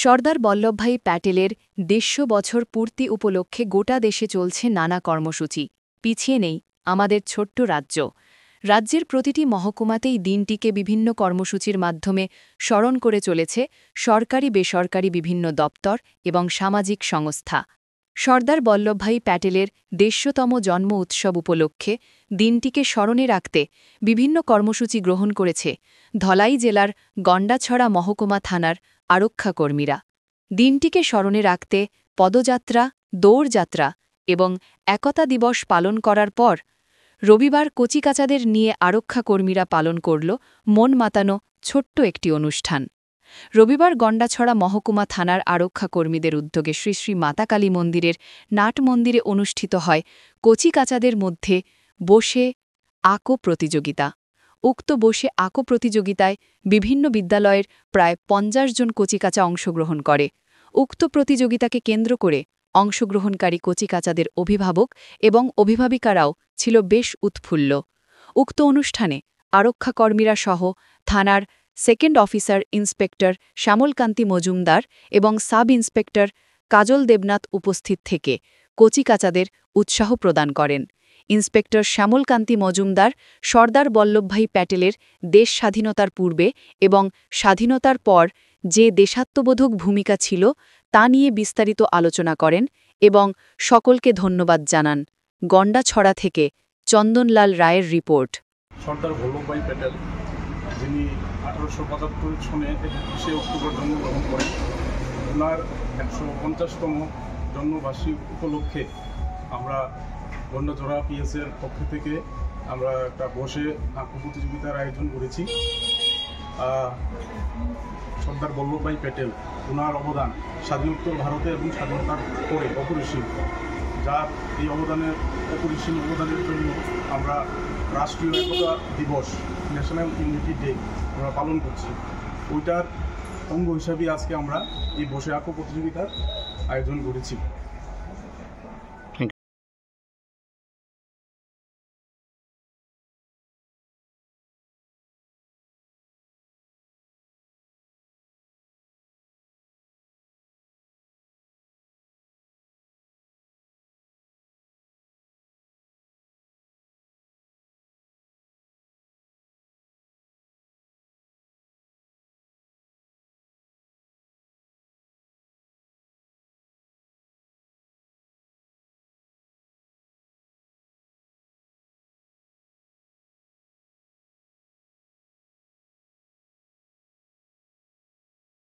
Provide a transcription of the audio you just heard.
সর্দার বল্লভভাই প্যাটেলের ১৫০ বছর পূর্তি উপলক্ষে গোটা দেশে চলছে নানা কর্মসূচি। পিছিয়ে নেই আমাদের ছোট্ট রাজ্য। রাজ্যের প্রতিটি মহকুমাতেই দিনটিকে বিভিন্ন কর্মসূচির মাধ্যমে স্মরণ করে চলেছে সরকারি বেসরকারি বিভিন্ন দপ্তর এবং সামাজিক সংস্থা। সর্দার বল্লভভাই প্যাটেলের ১৫০তম জন্ম উৎসব উপলক্ষে দিনটিকে স্মরণে রাখতে বিভিন্ন কর্মসূচি গ্রহণ করেছে ধলাই জেলার গন্ডাছড়া মহকুমা থানার আরক্ষাকর্মীরা। দিনটিকে স্মরণে রাখতে পদযাত্রা, দৌড়যাত্রা এবং একতা দিবস পালন করার পর রবিবার কচিকাঁচাদের নিয়ে আরক্ষাকর্মীরা পালন করল মন মাতানো ছোট্ট একটি অনুষ্ঠান। রবিবার গন্ডাছড়া মহকুমা থানার আরক্ষাকর্মীদের উদ্যোগে শ্রী শ্রী মাতা কালী মন্দিরের নাট মন্দিরে অনুষ্ঠিত হয় কচিকাঁচাদের মধ্যে বসে আঁকো প্রতিযোগিতা। উক্ত বসে আঁকো প্রতিযোগিতায় বিভিন্ন বিদ্যালয়ের প্রায় ৫০ জন কচিকাঁচা অংশগ্রহণ করে। উক্ত প্রতিযোগিতাকে কেন্দ্র করে অংশগ্রহণকারী কচিকাঁচাদের অভিভাবক এবং অভিভাবিকারাও ছিল বেশ উৎফুল্ল। উক্ত অনুষ্ঠানে আরক্ষাকর্মীরা সহ থানার second officer inspector Shyamalkanti Majumdar এবং সাব ইন্সপেক্টর কাজল দেবনাথ উপস্থিত থেকে কচিকাঁচাদের উৎসাহ প্রদান করেন। ইন্সপেক্টর শ্যামলকান্তি মজুমদার সর্দার বল্লভভাই প্যাটেলের দেশ স্বাধীনতার পূর্বে এবং স্বাধীনতার পর যে দেশাত্মবোধক ভূমিকা ছিল তা নিয়ে বিস্তারিত আলোচনা করেন এবং সকলকে ধন্যবাদ জানান। গন্ডাছড়া থেকে চন্দনলাল রায়ের রিপোর্ট। সর্দার বল্লভভাই প্যাটেল, যিনি 1875 সনে 21শে অক্টোবর জন্মগ্রহণ করেন, ওনার 150তম জন্মবার্ষিকী উপলক্ষে আমরা গন্ডাছড়া পিএসের পক্ষ থেকে আমরা একটা বসে আঁকো প্রতিযোগিতার আয়োজন করেছি। সর্দার বল্লভভাই প্যাটেল, ওনার অবদান স্বাধীনোত্তর ভারতে এবং স্বাধীনতার পরে অপরিসীম। যার এই অপরিসীম অবদানের জন্য আমরা রাষ্ট্রীয় একতা দিবস, ন্যাশনাল ইউনিটি ডে আমরা পালন করছি। ওইটার অঙ্গ হিসাবে আজকে আমরা এই বসে আঁকো প্রতিযোগিতার আয়োজন করেছি।